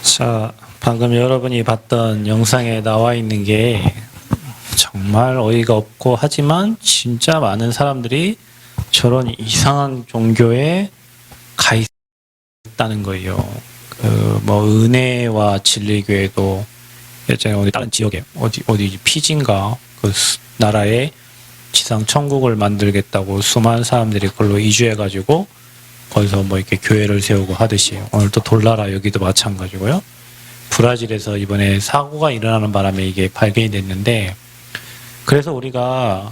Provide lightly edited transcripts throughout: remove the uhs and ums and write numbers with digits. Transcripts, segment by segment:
자, 방금 여러분이 봤던 영상에 나와 있는 게 정말 어이가 없고 하지만 진짜 많은 사람들이 저런 이상한 종교에 가 있다는 거예요. 은혜와 진리교회도 예전에 어디 다른 지역에 어디 피지인가 그 나라에 지상 천국을 만들겠다고 수많은 사람들이 그걸로 이주해가지고 거기서 이렇게 교회를 세우고 하듯이 오늘 또 돌나라 여기도 마찬가지고요. 브라질에서 이번에 사고가 일어나는 바람에 이게 발견이 됐는데, 그래서 우리가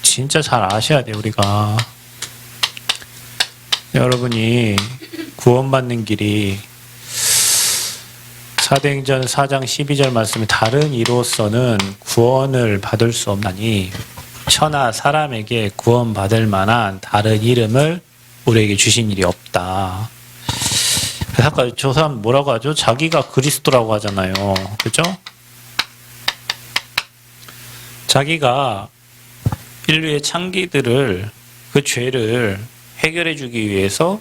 진짜 잘 아셔야 돼요. 우리가 여러분이 구원받는 길이 사도행전 4장 12절 말씀에 다른 이로서는 구원을 받을 수 없나니 천하 사람에게 구원받을 만한 다른 이름을 우리에게 주신 일이 없다. 그래서 아까 저 사람 뭐라고 하죠? 자기가 그리스도라고 하잖아요. 그죠? 자기가 인류의 창기들을 그 죄를 해결해 주기 위해서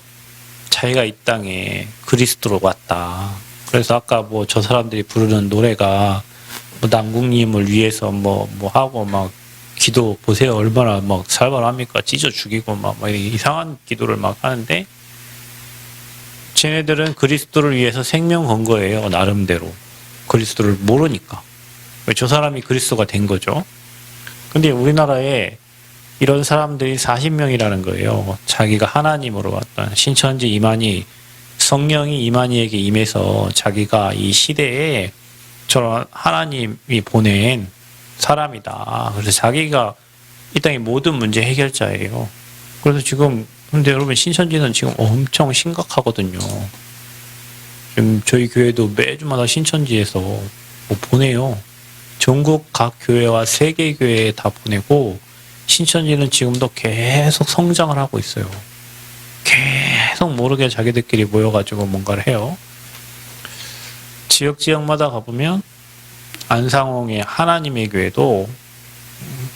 자기가 이 땅에 그리스도로 왔다. 그래서 아까 저 사람들이 부르는 노래가 남궁님을 위해서 하고 기도 보세요. 얼마나 살벌합니까? 찢어 죽이고 이상한 기도를 하는데, 쟤네들은 그리스도를 위해서 생명 건 거예요. 나름대로. 그리스도를 모르니까. 저 사람이 그리스도가 된 거죠. 근데 우리나라에 이런 사람들이 40명이라는 거예요. 자기가 하나님으로 왔던 신천지 이만희, 성령이 이만희에게 임해서 자기가 이 시대에 저런 하나님이 보낸 사람이다. 그래서 자기가 이 땅의 모든 문제 해결자예요. 그래서 지금 근데 여러분 신천지는 지금 엄청 심각하거든요. 지금 저희 교회도 매주마다 신천지에서 보내요. 전국 각 교회와 세계 교회에 다 보내고, 신천지는 지금도 계속 성장을 하고 있어요. 계속 모르게 자기들끼리 모여가지고 뭔가를 해요. 지역마다 가보면 안상홍의 하나님의 교회도,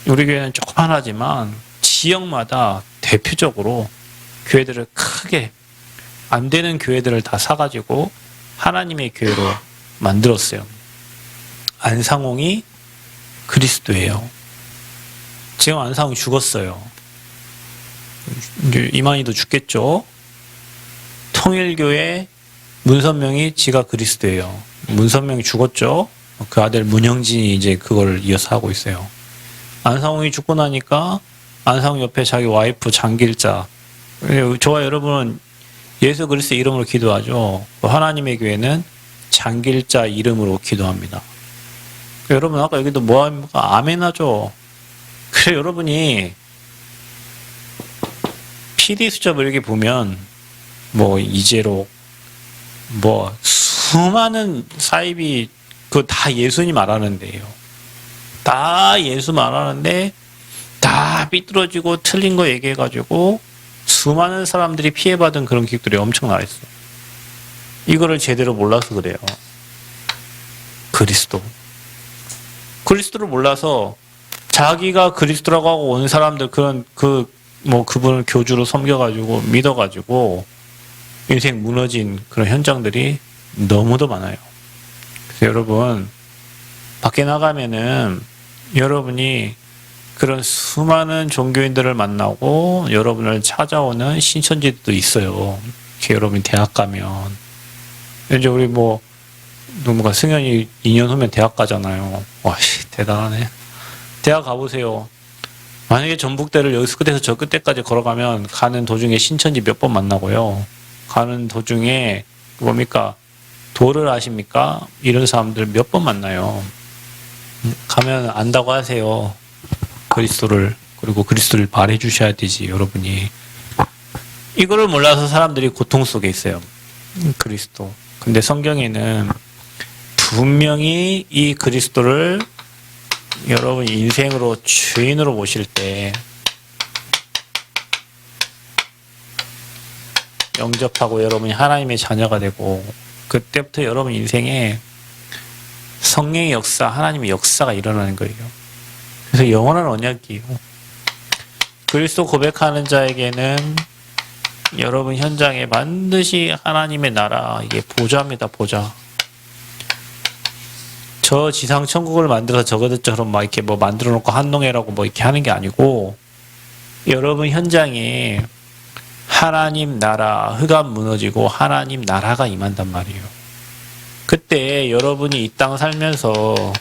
우리 교회는 조그만하지만 지역마다 대표적으로 교회들을 크게 안 되는 교회들을 다 사가지고 하나님의 교회로 만들었어요. 안상홍이 그리스도예요. 지금 안상홍이 죽었어요. 이제 이만희도 죽겠죠. 통일교회 문선명이 지가 그리스도예요. 문선명이 죽었죠. 그 아들 문영진이 이제 그걸 이어서 하고 있어요. 안상홍이 죽고 나니까 안상홍 옆에 자기 와이프 장길자. 저와 여러분은 예수 그리스도 이름으로 기도하죠. 하나님의 교회는 장길자 이름으로 기도합니다. 여러분 아까 여기도 뭐합니까? 아멘 하죠. 그래 여러분이 PD 수첩을 이렇게 보면 이재록 수많은 사입이 그거 다 예수님 말하는데요. 다 예수 말하는데 다 삐뚤어지고 틀린 거 얘기해가지고 수많은 사람들이 피해받은 그런 기록들이 엄청 나와 있어요. 이거를 제대로 몰라서 그래요. 그리스도를 몰라서 자기가 그리스도라고 하고 온 사람들 그분을 교주로 섬겨가지고 믿어가지고 인생 무너진 그런 현장들이 너무도 많아요. 그래서 여러분 밖에 나가면은 여러분이 그런 수많은 종교인들을 만나고 여러분을 찾아오는 신천지도 있어요. 여러분이 대학 가면 이제 우리 누군가 승현이 2년 후면 대학 가잖아요. 와, 대단하네. 대학 가보세요. 만약에 전북대를 여기서 끝에서 저 끝에까지 걸어가면 가는 도중에 신천지 몇 번 만나고요. 가는 도중에 도를 아십니까? 이런 사람들 몇 번 만나요. 가면 안다고 하세요. 그리스도를. 그리고 그리스도를 말해 주셔야 되지, 여러분이. 이거를 몰라서 사람들이 고통 속에 있어요. 그리스도. 근데 성경에는 분명히 이 그리스도를 여러분 인생으로 주인으로 모실 때 영접하고 여러분이 하나님의 자녀가 되고, 그때부터 여러분 인생에 성령의 역사, 하나님의 역사가 일어나는 거예요. 그래서 영원한 언약이에요. 그리스도 고백하는 자에게는 여러분 현장에 반드시 하나님의 나라, 이게 보좌입니다, 보좌. 저 지상 천국을 만들어서 저것처럼 막 이렇게 뭐 만들어 놓고 한농해라고 뭐 이렇게 하는 게 아니고, 여러분 현장에 하나님 나라, 흑암 무너지고 하나님 나라가 임한단 말이에요. 그때 여러분이 이 땅 살면서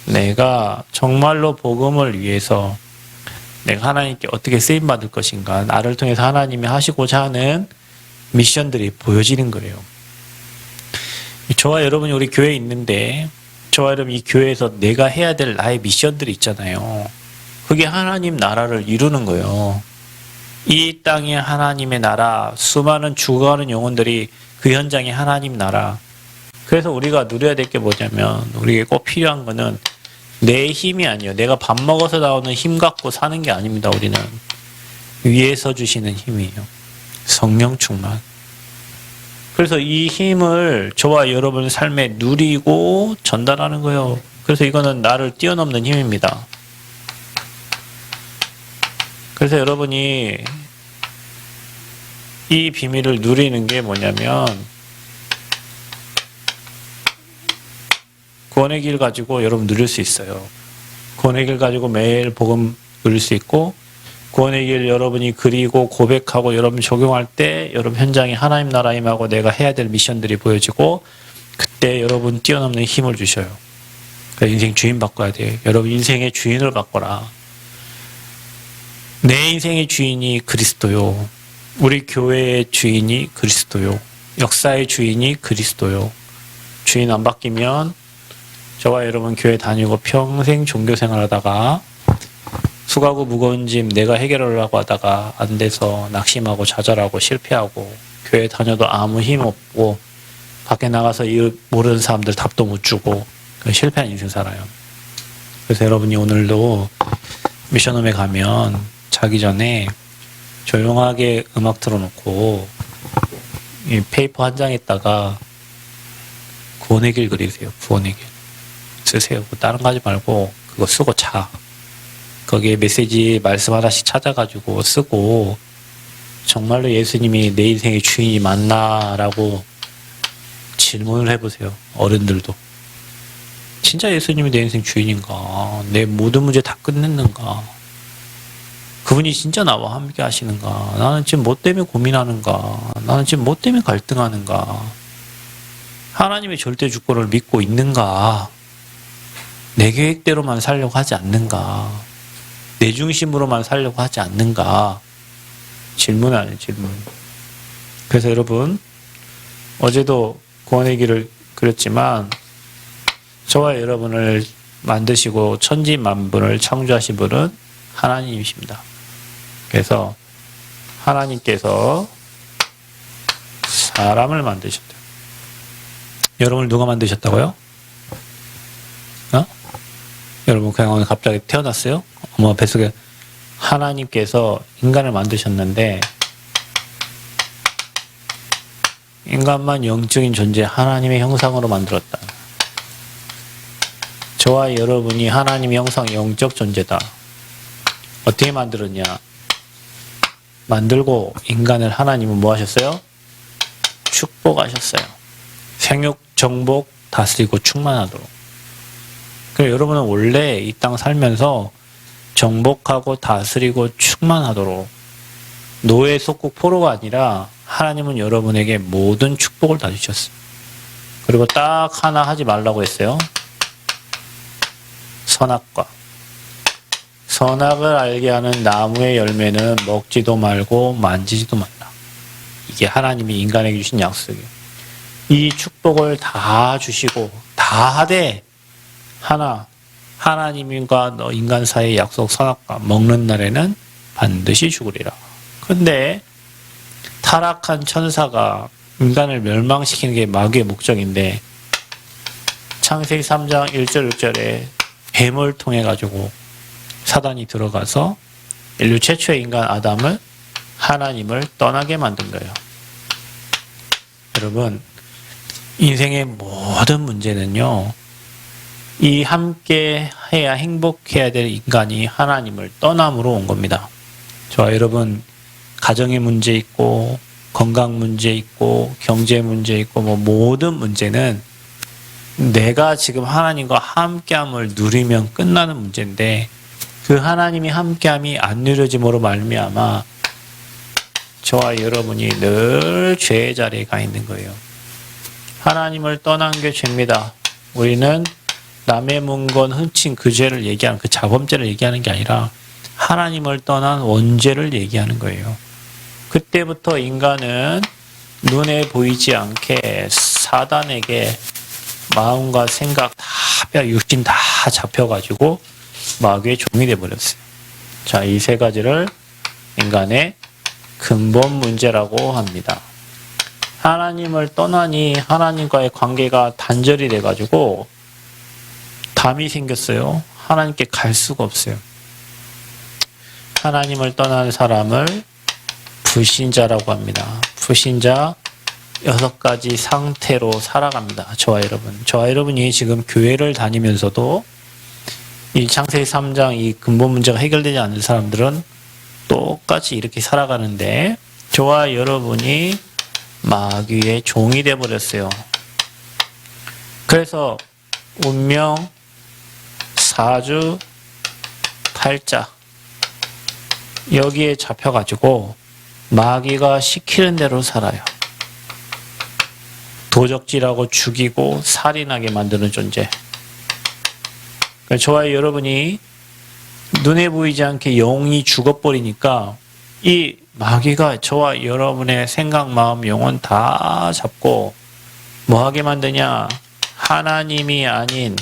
내가 정말로 복음을 위해서 내가 하나님께 어떻게 쓰임받을 것인가, 나를 통해서 하나님이 하시고자 하는 미션들이 보여지는 거예요. 저와 여러분이 우리 교회에 있는데, 저와 여러분 이 교회에서 내가 해야 될 나의 미션들이 있잖아요. 그게 하나님 나라를 이루는 거예요. 이 땅에 하나님의 나라, 수많은 죽어가는 영혼들이 그 현장에 하나님 나라. 그래서 우리가 누려야 될 게 뭐냐면, 우리에게 꼭 필요한 거는 내 힘이 아니에요. 내가 밥 먹어서 나오는 힘 갖고 사는 게 아닙니다. 우리는 위에서 주시는 힘이에요. 성령 충만. 그래서 이 힘을 저와 여러분 삶에 누리고 전달하는 거예요. 그래서 이거는 나를 뛰어넘는 힘입니다. 그래서 여러분이 이 비밀을 누리는 게 뭐냐면, 구원의 길 가지고 여러분 누릴 수 있어요. 구원의 길 가지고 매일 복음 누릴 수 있고, 구원의 길 여러분이 그리고 고백하고 여러분 적용할 때 여러분 현장에 하나님 나라 임하고 내가 해야 될 미션들이 보여지고, 그때 여러분 뛰어넘는 힘을 주셔요. 그래서 인생 주인 바꿔야 돼요. 여러분 인생의 주인을 바꿔라. 내 인생의 주인이 그리스도요. 우리 교회의 주인이 그리스도요. 역사의 주인이 그리스도요. 주인 안 바뀌면 저와 여러분 교회 다니고 평생 종교 생활하다가 수고하고 무거운 짐 내가 해결하려고 하다가 안 돼서 낙심하고 좌절하고 실패하고, 교회 다녀도 아무 힘 없고 밖에 나가서 모르는 사람들 답도 못 주고 실패한 인생 살아요. 그래서 여러분이 오늘도 미션홈에 가면 자기 전에 조용하게 음악 틀어놓고 이 페이퍼 한 장에다가 구원의 길 그리세요. 구원의 길 쓰세요. 다른 거 하지 말고 그거 쓰고 자. 거기에 메시지 말씀 하나씩 찾아가지고 쓰고, 정말로 예수님이 내 인생의 주인이 맞나라고 질문을 해보세요. 어른들도. 진짜 예수님이 내 인생 주인인가? 내 모든 문제 다 끝냈는가? 그분이 진짜 나와 함께 하시는가? 나는 지금 뭐 때문에 고민하는가? 나는 지금 뭐 때문에 갈등하는가? 하나님의 절대 주권을 믿고 있는가? 내 계획대로만 살려고 하지 않는가? 내 중심으로만 살려고 하지 않는가? 질문 아니에요, 질문. 그래서 여러분, 어제도 구원의 길을 그렸지만, 저와 여러분을 만드시고 천지 만물을 창조하신 분은 하나님이십니다. 그래서 하나님께서 사람을 만드셨대요. 여러분을 누가 만드셨다고요? 여러분 그냥 오늘 갑자기 태어났어요? 어머 뱃속에 하나님께서 인간을 만드셨는데, 인간만 영적인 존재, 하나님의 형상으로 만들었다. 저와 여러분이 하나님의 형상 영적 존재다. 어떻게 만들었냐? 만들고 인간을 하나님은 뭐 하셨어요? 축복하셨어요. 생육, 정복, 다스리고 충만하도록. 그래서 여러분은 원래 이 땅 살면서 정복하고 다스리고 충만하도록, 노예 속국 포로가 아니라 하나님은 여러분에게 모든 축복을 다 주셨어요. 그리고 딱 하나 하지 말라고 했어요. 선악과. 선악을 알게 하는 나무의 열매는 먹지도 말고 만지지도 말라. 이게 하나님이 인간에게 주신 약속이에요. 이 축복을 다 주시고 다 하되 하나, 하나님과 너 인간 사이의 약속 선악과 먹는 날에는 반드시 죽으리라. 근데 타락한 천사가 인간을 멸망시키는 게 마귀의 목적인데, 창세기 3장 1절 6절에 뱀을 통해 가지고 사단이 들어가서 인류 최초의 인간 아담을, 하나님을 떠나게 만든 거예요. 여러분, 인생의 모든 문제는요, 이 함께 해야 행복해야 될 인간이 하나님을 떠남으로 온 겁니다. 저와 여러분 가정의 문제 있고 건강 문제 있고 경제 문제 있고 뭐 모든 문제는 내가 지금 하나님과 함께함을 누리면 끝나는 문제인데 그 하나님이 함께함이 안 누려짐으로 말미암아 저와 여러분이 늘 죄의 자리에 가 있는 거예요. 하나님을 떠난 게 죄입니다. 우리는 남의 문건 훔친 그 죄를 얘기하는 그 자범죄를 얘기하는 게 아니라 하나님을 떠난 원죄를 얘기하는 거예요. 그때부터 인간은 눈에 보이지 않게 사단에게 마음과 생각 다 육신 다 잡혀가지고 마귀의 종이 되어버렸어요. 자, 이 세 가지를 인간의 근본 문제라고 합니다. 하나님을 떠나니 하나님과의 관계가 단절이 돼가지고 담이 생겼어요. 하나님께 갈 수가 없어요. 하나님을 떠난 사람을 불신자라고 합니다. 불신자 6가지 상태로 살아갑니다. 저와 여러분. 저와 여러분이 지금 교회를 다니면서도 이 창세기 3장 이 근본 문제가 해결되지 않는 사람들은 똑같이 이렇게 살아가는데 저와 여러분이 마귀의 종이 되어버렸어요. 그래서 운명, 사주, 팔자 여기에 잡혀가지고 마귀가 시키는 대로 살아요. 도적질하고 죽이고 살인하게 만드는 존재. 저와 여러분이 눈에 보이지 않게 영이 죽어버리니까 이 마귀가 저와 여러분의 생각, 마음, 영혼 다 잡고 뭐하게 만드냐? 하나님이 아닌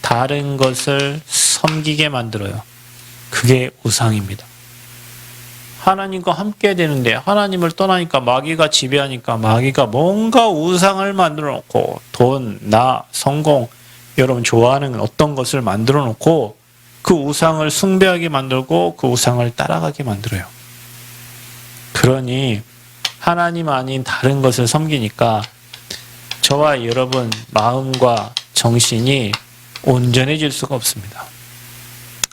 다른 것을 섬기게 만들어요. 그게 우상입니다. 하나님과 함께 되는데 하나님을 떠나니까 마귀가 지배하니까 마귀가 뭔가 우상을 만들어 놓고 돈, 나, 성공, 여러분 좋아하는 어떤 것을 만들어 놓고 그 우상을 숭배하게 만들고 그 우상을 따라가게 만들어요. 그러니 하나님 아닌 다른 것을 섬기니까 저와 여러분 마음과 정신이 온전해질 수가 없습니다.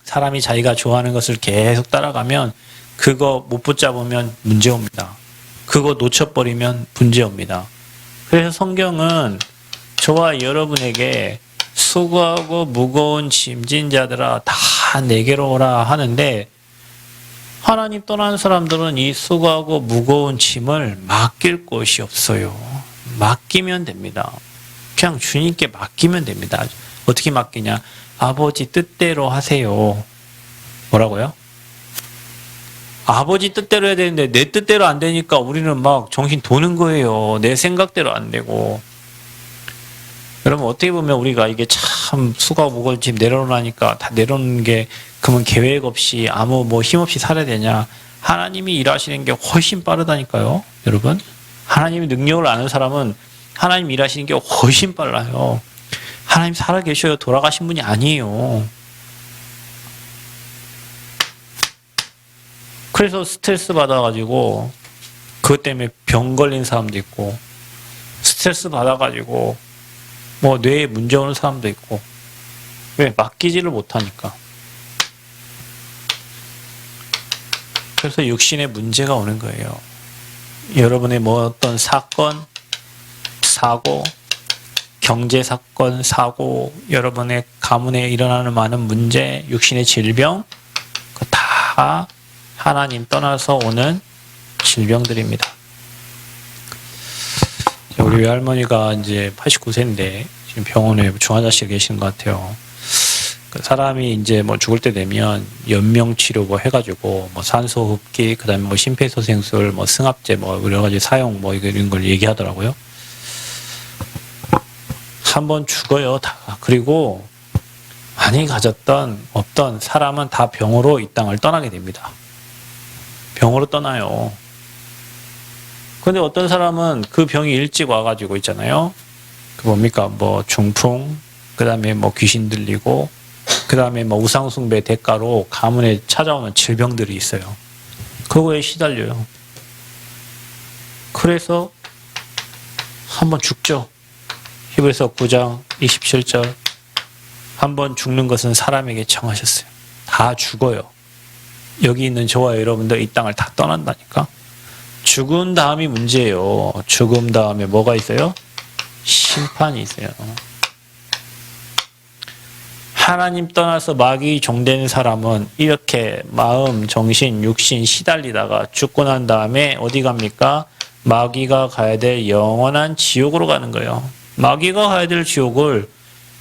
사람이 자기가 좋아하는 것을 계속 따라가면 그거 못 붙잡으면 문제 옵니다. 그거 놓쳐버리면 문제 옵니다. 그래서 성경은 저와 여러분에게 수고하고 무거운 짐진 자들아 다 내게로 오라 하는데 하나님 떠난 사람들은 이 수고하고 무거운 짐을 맡길 곳이 없어요. 맡기면 됩니다. 그냥 주님께 맡기면 됩니다. 어떻게 맡기냐? 아버지 뜻대로 하세요. 뭐라고요? 아버지 뜻대로 해야 되는데 내 뜻대로 안 되니까 우리는 막 정신 도는 거예요. 내 생각대로 안 되고. 여러분 어떻게 보면 우리가 이게 참 수고하고 무거운 짐 내려놓으니까 다 내려놓는 게 그러면 계획 없이 아무 뭐 힘 없이 살아야 되냐? 하나님이 일하시는 게 훨씬 빠르다니까요. 여러분 하나님의 능력을 아는 사람은 하나님 일하시는 게 훨씬 빨라요. 하나님 살아계셔요. 돌아가신 분이 아니에요. 그래서 스트레스 받아가지고 그것 때문에 병 걸린 사람도 있고 스트레스 받아가지고 뭐 뇌에 문제 오는 사람도 있고 왜? 맡기지를 못하니까. 그래서 육신에 문제가 오는 거예요. 여러분의 뭐 어떤 사건, 사고, 경제 사건, 사고, 여러분의 가문에 일어나는 많은 문제, 육신의 질병, 그거 다 하나님 떠나서 오는 질병들입니다. 우리 외할머니가 이제 89세인데 지금 병원에 중환자실에 계시는 것 같아요. 그 사람이 이제 뭐 죽을 때 되면 연명치료 뭐 해가지고 뭐 산소흡기, 그다음에 뭐 심폐소생술, 뭐 승합제, 뭐 여러 가지 사용 뭐 이런 걸 얘기하더라고요. 한번 죽어요 다. 그리고 많이 가졌던 없던 사람은 다 병으로 이 땅을 떠나게 됩니다. 병으로 떠나요. 근데 어떤 사람은 그 병이 일찍 와가지고 있잖아요. 그 뭡니까? 뭐 중풍, 그 다음에 뭐 귀신 들리고, 그 다음에 뭐 우상숭배 대가로 가문에 찾아오는 질병들이 있어요. 그거에 시달려요. 그래서 한번 죽죠. 히브리서 9장 27절. 한번 죽는 것은 사람에게 정하셨어요. 다 죽어요. 여기 있는 저와 여러분들 이 땅을 다 떠난다니까. 죽은 다음이 문제예요. 죽음 다음에 뭐가 있어요? 심판이 있어요. 하나님 떠나서 마귀 종된 사람은 이렇게 마음, 정신, 육신 시달리다가 죽고 난 다음에 어디 갑니까? 마귀가 가야 될 영원한 지옥으로 가는 거예요. 마귀가 가야 될 지옥을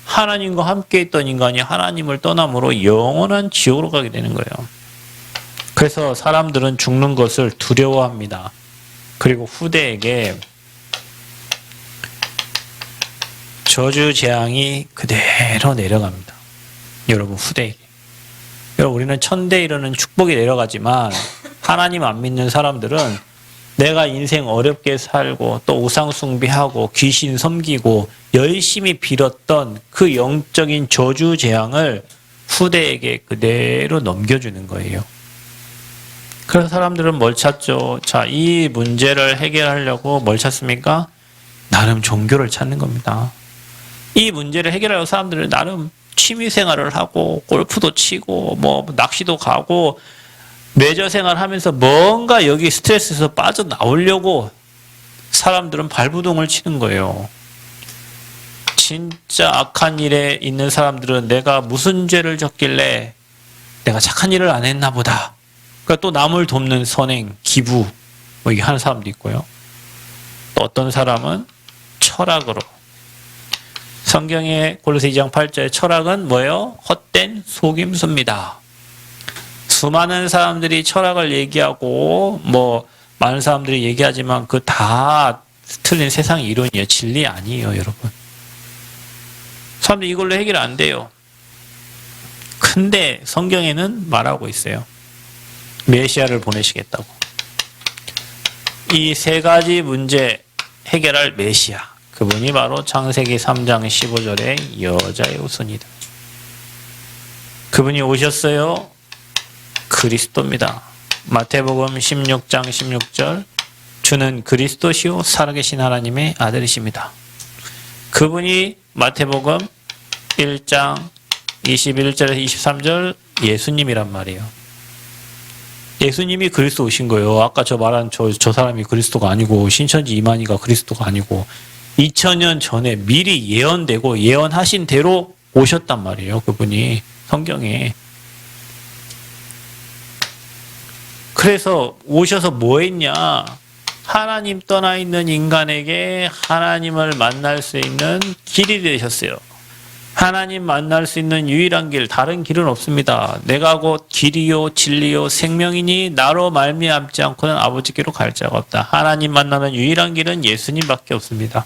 하나님과 함께 있던 인간이 하나님을 떠남으로 영원한 지옥으로 가게 되는 거예요. 그래서 사람들은 죽는 것을 두려워합니다. 그리고 후대에게 저주 재앙이 그대로 내려갑니다. 여러분, 후대에게. 여러분, 우리는 천대 이르는 축복이 내려가지만 하나님 안 믿는 사람들은 내가 인생 어렵게 살고 또 우상 숭배하고 귀신 섬기고 열심히 빌었던 그 영적인 저주 재앙을 후대에게 그대로 넘겨주는 거예요. 그래서 사람들은 뭘 찾죠? 자, 이 문제를 해결하려고 뭘 찾습니까? 나름 종교를 찾는 겁니다. 이 문제를 해결하려고 사람들은 나름 취미 생활을 하고 골프도 치고 뭐 낚시도 가고 매저 생활하면서 뭔가 여기 스트레스에서 빠져나오려고 사람들은 발부동을 치는 거예요. 진짜 악한 일에 있는 사람들은 내가 무슨 죄를 졌길래 내가 착한 일을 안 했나 보다. 그러니까 또 남을 돕는 선행, 기부 뭐 이게 하는 사람도 있고요. 또 어떤 사람은 철학으로. 성경의 골로새 2장 8절에 철학은 뭐예요? 헛된 속임수입니다. 수많은 사람들이 철학을 얘기하고 뭐 많은 사람들이 얘기하지만 그 다 틀린 세상 이론이에요. 진리 아니에요, 여러분. 사람들이 이걸로 해결 안 돼요. 근데 성경에는 말하고 있어요. 메시아를 보내시겠다고. 이 세 가지 문제 해결할 메시아. 그분이 바로 창세기 3장 15절의 여자의 후손이다. 그분이 오셨어요. 그리스도입니다. 마태복음 16장 16절 주는 그리스도시요 살아계신 하나님의 아들이십니다. 그분이 마태복음 1장 21절에서 23절 예수님이란 말이에요. 예수님이 그리스도 오신 거예요. 아까 저 말한 저 사람이 그리스도가 아니고 신천지 이만희가 그리스도가 아니고 2000년 전에 미리 예언되고 예언하신 대로 오셨단 말이에요. 그분이 성경에. 그래서 오셔서 뭐 했냐? 하나님 떠나 있는 인간에게 하나님을 만날 수 있는 길이 되셨어요. 하나님 만날 수 있는 유일한 길, 다른 길은 없습니다. 내가 곧 길이요 진리요 생명이니 나로 말미암지 않고는 아버지께로 갈 자가 없다. 하나님 만나는 유일한 길은 예수님밖에 없습니다.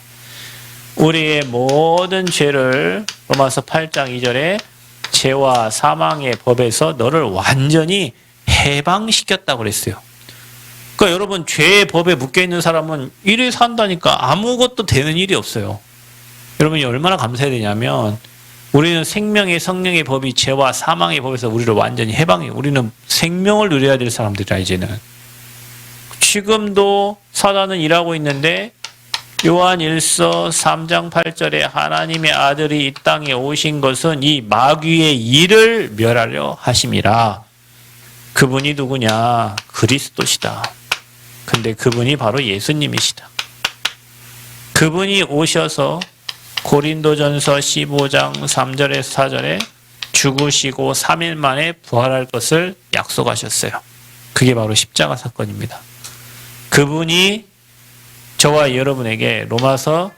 우리의 모든 죄를 로마서 8장 2절에 죄와 사망의 법에서 너를 완전히 해방시켰다고 그랬어요. 그러니까 여러분, 죄의 법에 묶여있는 사람은 일을 산다니까 아무것도 되는 일이 없어요. 여러분이 얼마나 감사해야 되냐면 우리는 생명의 성령의 법이 죄와 사망의 법에서 우리를 완전히 해방해요. 우리는 생명을 누려야 될 사람들이라 이제는. 지금도 사단은 일하고 있는데 요한 1서 3장 8절에 하나님의 아들이 이 땅에 오신 것은 이 마귀의 일을 멸하려 하심이라. 그분이 누구냐? 그리스도시다. 근데 그분이 바로 예수님이시다. 그분이 오셔서 고린도전서 15장 3절에서 4절에 죽으시고 3일 만에 부활할 것을 약속하셨어요. 그게 바로 십자가 사건입니다. 그분이 저와 여러분에게 로마서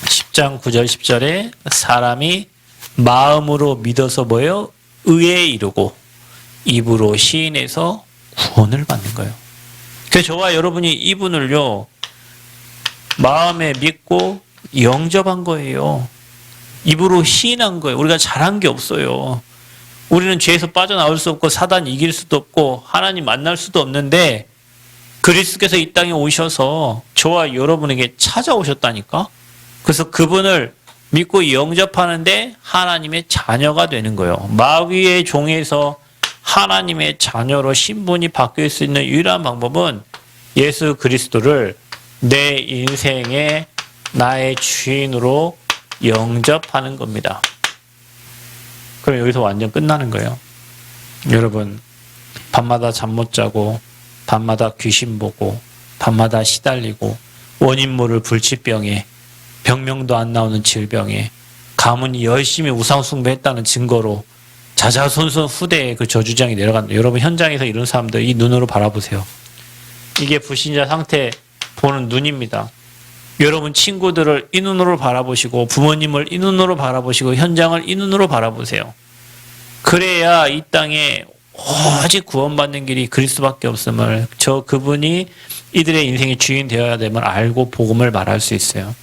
10장 9절 10절에 사람이 마음으로 믿어서 뭐예요? 의에 이르고 입으로 시인해서 구원을 받는 거예요. 그래서 저와 여러분이 이분을요 마음에 믿고 영접한 거예요. 입으로 시인한 거예요. 우리가 잘한 게 없어요. 우리는 죄에서 빠져나올 수 없고 사단 이길 수도 없고 하나님 만날 수도 없는데 그리스도께서 이 땅에 오셔서 저와 여러분에게 찾아오셨다니까. 그래서 그분을 믿고 영접하는데 하나님의 자녀가 되는 거예요. 마귀의 종에서 하나님의 자녀로 신분이 바뀔 수 있는 유일한 방법은 예수 그리스도를 내 인생의 나의 주인으로 영접하는 겁니다. 그럼 여기서 완전 끝나는 거예요. 여러분, 밤마다 잠 못 자고 밤마다 귀신 보고 밤마다 시달리고 원인 모를 불치병에 병명도 안 나오는 질병에 가문이 열심히 우상숭배했다는 증거로 자자손손 후대에 그 저주장이 내려간다. 여러분 현장에서 이런 사람들 이 눈으로 바라보세요. 이게 불신자 상태 보는 눈입니다. 여러분 친구들을 이 눈으로 바라보시고 부모님을 이 눈으로 바라보시고 현장을 이 눈으로 바라보세요. 그래야 이 땅에 오직 구원받는 길이 그리스도밖에 없음을 그분이 이들의 인생의 주인 되어야 됨을 알고 복음을 말할 수 있어요.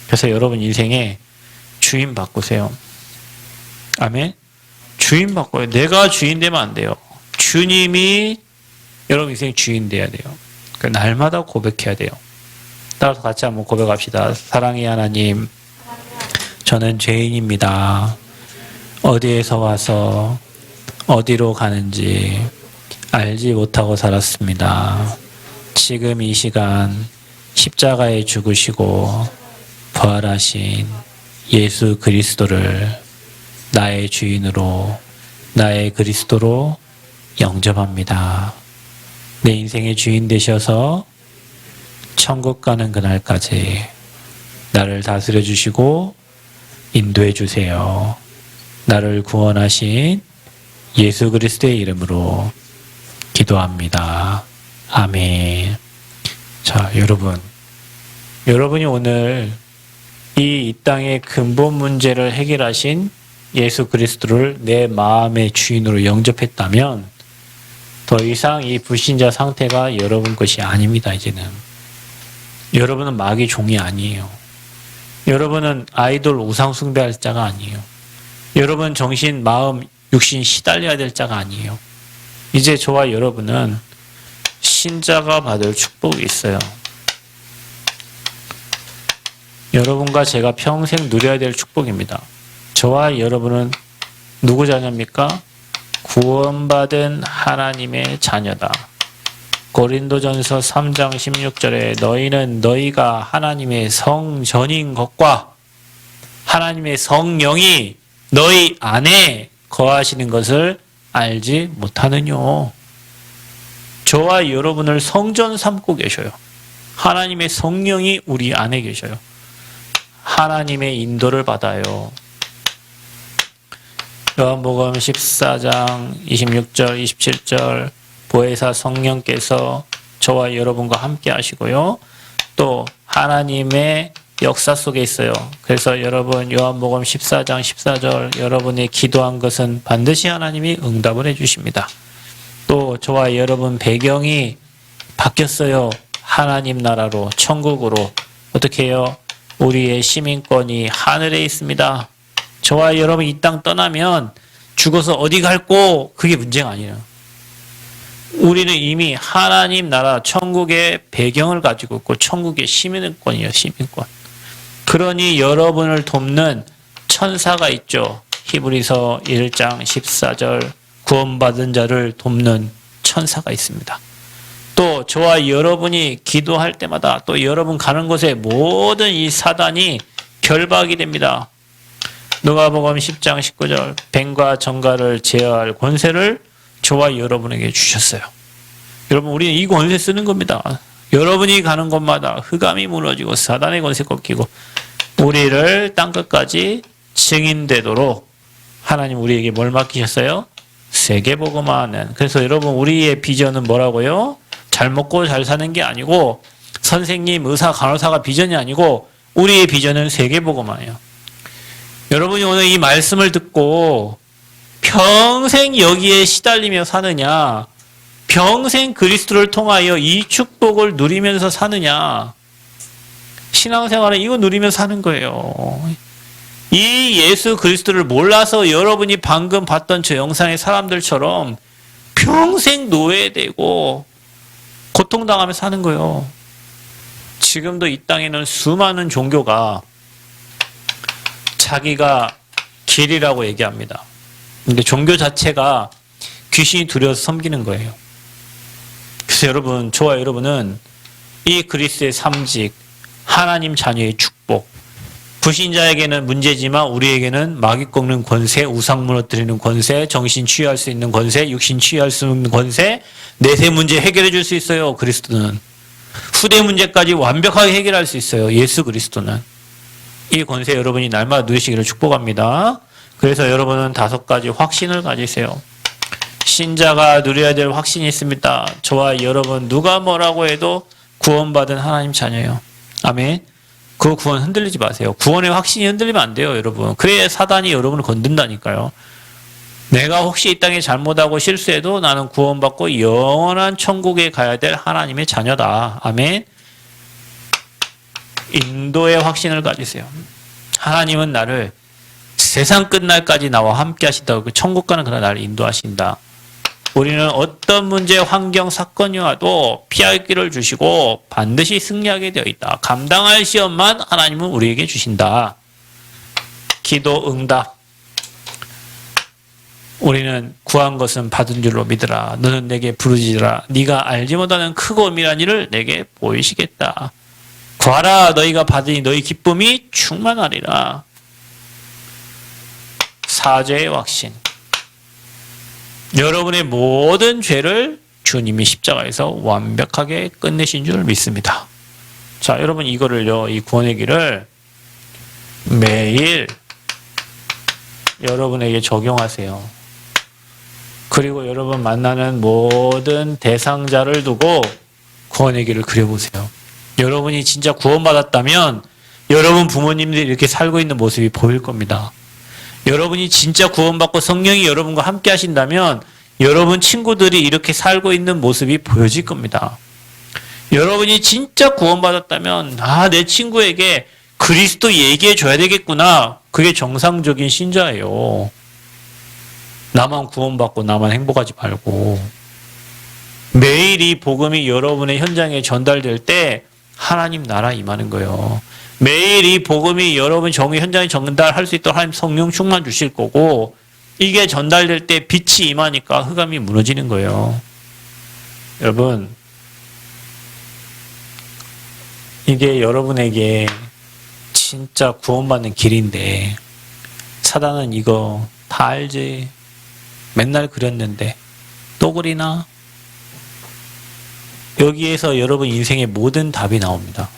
그래서 여러분 인생에 주인 바꾸세요. 아멘. 주인 바꿔요. 내가 주인 되면 안 돼요. 주님이 여러분 인생 주인 돼야 돼요. 날마다 고백해야 돼요. 따라서 같이 한번 고백합시다. 사랑의 하나님, 저는 죄인입니다. 어디에서 와서 어디로 가는지 알지 못하고 살았습니다. 지금 이 시간 십자가에 죽으시고 부활하신 예수 그리스도를 나의 주인으로, 나의 그리스도로 영접합니다. 내 인생의 주인 되셔서 천국 가는 그날까지 나를 다스려 주시고 인도해 주세요. 나를 구원하신 예수 그리스도의 이름으로 기도합니다. 아멘. 자, 여러분이 오늘 이 땅의 근본 문제를 해결하신 예수 그리스도를 내 마음의 주인으로 영접했다면 더 이상 이 불신자 상태가 여러분 것이 아닙니다. 이제는 여러분은 마귀 종이 아니에요. 여러분은 아이돌 우상 숭배할 자가 아니에요. 여러분 정신, 마음, 육신 시달려야 될 자가 아니에요. 이제 저와 여러분은 신자가 받을 축복이 있어요. 여러분과 제가 평생 누려야 될 축복입니다. 저와 여러분은 누구 자녀입니까? 구원받은 하나님의 자녀다. 고린도전서 3장 16절에 너희는 너희가 하나님의 성전인 것과 하나님의 성령이 너희 안에 거하시는 것을 알지 못하느뇨. 저와 여러분을 성전 삼고 계셔요. 하나님의 성령이 우리 안에 계셔요. 하나님의 인도를 받아요. 요한복음 14장 26절 27절 보혜사 성령께서 저와 여러분과 함께 하시고요. 또 하나님의 역사 속에 있어요. 그래서 여러분 요한복음 14장 14절 여러분이 기도한 것은 반드시 하나님이 응답을 해주십니다. 또 저와 여러분 배경이 바뀌었어요. 하나님 나라로 천국으로. 어떻게 해요? 우리의 시민권이 하늘에 있습니다. 저와 여러분 이 땅 떠나면 죽어서 어디 갈고 그게 문제가 아니에요. 우리는 이미 하나님 나라 천국의 배경을 가지고 있고 천국의 시민권이에요. 시민권. 그러니 여러분을 돕는 천사가 있죠. 히브리서 1장 14절 구원받은 자를 돕는 천사가 있습니다. 또 저와 여러분이 기도할 때마다 또 여러분 가는 곳에 모든 이 사단이 결박이 됩니다. 누가복음 10장 19절 뱀과 정갈을 제어할 권세를 저와 여러분에게 주셨어요. 여러분 우리는 이 권세 쓰는 겁니다. 여러분이 가는 곳마다 흑암이 무너지고 사단의 권세 꺾이고 우리를 땅끝까지 증인되도록 하나님 우리에게 뭘 맡기셨어요? 세계복음화하는. 그래서 여러분 우리의 비전은 뭐라고요? 잘 먹고 잘 사는 게 아니고 선생님, 의사, 간호사가 비전이 아니고 우리의 비전은 세계복음화예요. 여러분이 오늘 이 말씀을 듣고 평생 여기에 시달리며 사느냐, 평생 그리스도를 통하여 이 축복을 누리면서 사느냐, 신앙생활은 이거 누리면서 사는 거예요. 이 예수 그리스도를 몰라서 여러분이 방금 봤던 저 영상의 사람들처럼 평생 노예되고 고통당하며 사는 거예요. 지금도 이 땅에는 수많은 종교가 자기가 길이라고 얘기합니다. 근데 종교 자체가 귀신이 두려워서 섬기는 거예요. 그래서 여러분, 저와 여러분은 이 그리스도의 삼직, 하나님 자녀의 축복, 불신자에게는 문제지만 우리에게는 마귀 꺾는 권세, 우상 무너뜨리는 권세, 정신 치유할 수 있는 권세, 육신 치유할 수 있는 권세, 내세 문제 해결해 줄 수 있어요. 그리스도는. 후대 문제까지 완벽하게 해결할 수 있어요. 예수 그리스도는. 이 권세 여러분이 날마다 누리시기를 축복합니다. 그래서 여러분은 5가지 확신을 가지세요. 신자가 누려야 될 확신이 있습니다. 저와 여러분 누가 뭐라고 해도 구원받은 하나님 자녀예요. 아멘. 그 구원 흔들리지 마세요. 구원의 확신이 흔들리면 안 돼요, 여러분. 그래야 사단이 여러분을 건든다니까요. 내가 혹시 이 땅에 잘못하고 실수해도 나는 구원받고 영원한 천국에 가야 될 하나님의 자녀다. 아멘. 인도의 확신을 가지세요. 하나님은 나를 세상 끝날까지 나와 함께 하신다고. 천국 가는 그날 나를 인도하신다. 우리는 어떤 문제, 환경, 사건이 와도 피할 길을 주시고 반드시 승리하게 되어 있다. 감당할 시험만 하나님은 우리에게 주신다. 기도 응답. 우리는 구한 것은 받은 줄로 믿으라. 너는 내게 부르짖으라. 네가 알지 못하는 크고 은밀한 일을 내게 보이시겠다. 구하라. 너희가 받으니 너희 기쁨이 충만하리라. 사죄의 확신. 여러분의 모든 죄를 주님이 십자가에서 완벽하게 끝내신 줄 믿습니다. 자, 여러분 이거를요, 이 구원의 길을 매일 여러분에게 적용하세요. 그리고 여러분 만나는 모든 대상자를 두고 구원의 길을 그려보세요. 여러분이 진짜 구원받았다면 여러분 부모님들이 이렇게 살고 있는 모습이 보일 겁니다. 여러분이 진짜 구원받고 성령이 여러분과 함께 하신다면 여러분 친구들이 이렇게 살고 있는 모습이 보여질 겁니다. 여러분이 진짜 구원받았다면 내 친구에게 그리스도 얘기해 줘야 되겠구나. 그게 정상적인 신자예요. 나만 구원받고 나만 행복하지 말고. 매일 이 복음이 여러분의 현장에 전달될 때 하나님 나라 임하는 거예요. 매일 이 복음이 여러분 현장에 전달할 수 있도록 하나님 성령 충만 주실 거고, 이게 전달될 때 빛이 임하니까 흑암이 무너지는 거예요. 여러분, 이게 여러분에게 진짜 구원받는 길인데 사단은 이거 다 알지. 맨날 그렸는데 또 그리나? 여기에서 여러분 인생의 모든 답이 나옵니다.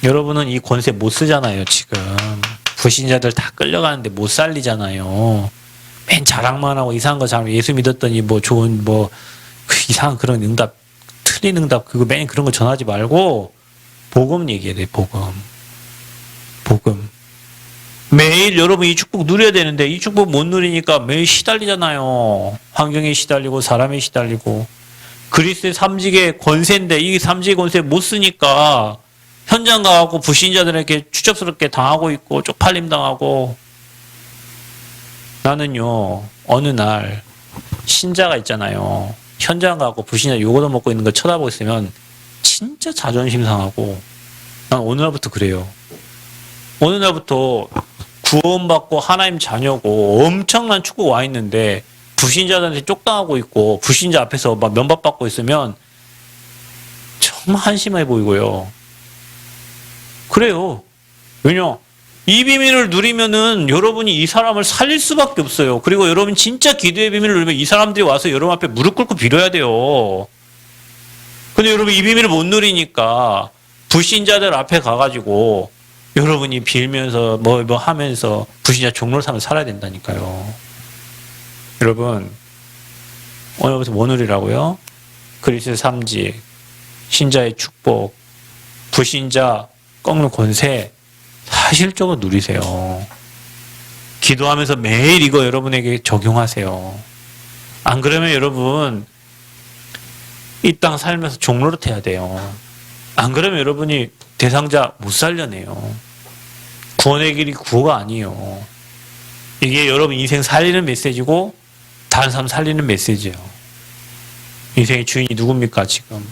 여러분은 이 권세 못 쓰잖아요, 지금. 불신자들 다 끌려가는데 못 살리잖아요. 맨 자랑만 하고 이상한 거 잘하면 예수 믿었더니 좋은 이상한 그런 응답, 틀린 응답, 그거 맨 그런 거 전하지 말고 복음 얘기해야 돼, 복음. 복음. 매일 여러분 이 축복 누려야 되는데 이 축복 못 누리니까 매일 시달리잖아요. 환경에 시달리고 사람에 시달리고. 그리스도의 삼직의 권세인데 이 삼직의 권세 못 쓰니까 현장 가고 불신자들에게 추접스럽게 당하고 있고 쪽팔림 당하고. 나는요, 어느 날 신자가 있잖아요. 현장 가고 불신자 요거도 먹고 있는 거 쳐다보고 있으면 진짜 자존심 상하고. 난 어느 날부터 그래요. 어느 날부터 구원받고 하나님 자녀고 엄청난 축복 와 있는데 불신자들한테 쪽당하고 있고 불신자 앞에서 막 면박받고 있으면 정말 한심해 보이고요. 그래요. 왜냐? 이 비밀을 누리면은 여러분이 이 사람을 살릴 수밖에 없어요. 그리고 여러분 진짜 기도의 비밀을 누리면 이 사람들이 와서 여러분 앞에 무릎 꿇고 빌어야 돼요. 근데 여러분 이 비밀을 못 누리니까 불신자들 앞에 가가지고 여러분이 빌면서 뭐 하면서 불신자 종로를 삼아 살아야 된다니까요. 여러분, 오늘부터 뭐 누리라고요? 그리스도의 삼직, 신자의 축복, 불신자 꺾는 권세 사실적으로 누리세요. 기도하면서 매일 이거 여러분에게 적용하세요. 안 그러면 여러분 이 땅 살면서 종로릇 해야 돼요. 안 그러면 여러분이 대상자 못 살려내요. 구원의 길이 구호가 아니에요. 이게 여러분 인생 살리는 메시지고 다른 사람 살리는 메시지예요. 인생의 주인이 누굽니까 지금?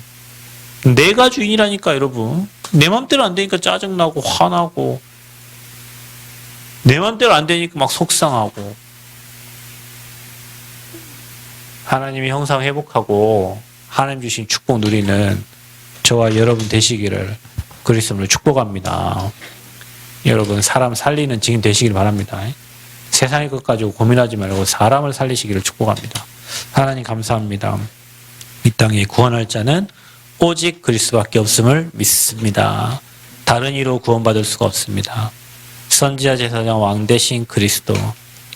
내가 주인이라니까 여러분. 내 맘대로 안 되니까 짜증나고 화나고 내 맘대로 안 되니까 막 속상하고. 하나님이 형상 회복하고 하나님 주신 축복 누리는 저와 여러분 되시기를 그리스도로 축복합니다. 여러분 사람 살리는 지금 되시길 바랍니다. 세상의 것 가지고 고민하지 말고 사람을 살리시기를 축복합니다. 하나님 감사합니다. 이 땅에 구원할 자는 오직 그리스도밖에 없음을 믿습니다. 다른 이로 구원받을 수가 없습니다. 선지자 제사장 왕 대신 그리스도,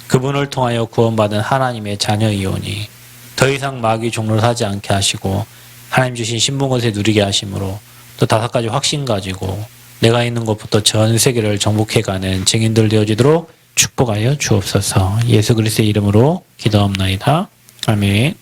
그분을 통하여 구원받은 하나님의 자녀이오니 더 이상 마귀 종로를 하지 않게 하시고 하나님 주신 신분것에 누리게 하심으로 또 5가지 확신 가지고 내가 있는 곳부터 전 세계를 정복해가는 증인들 되어지도록 축복하여 주옵소서. 예수 그리스도의 이름으로 기도합나이다. 아멘.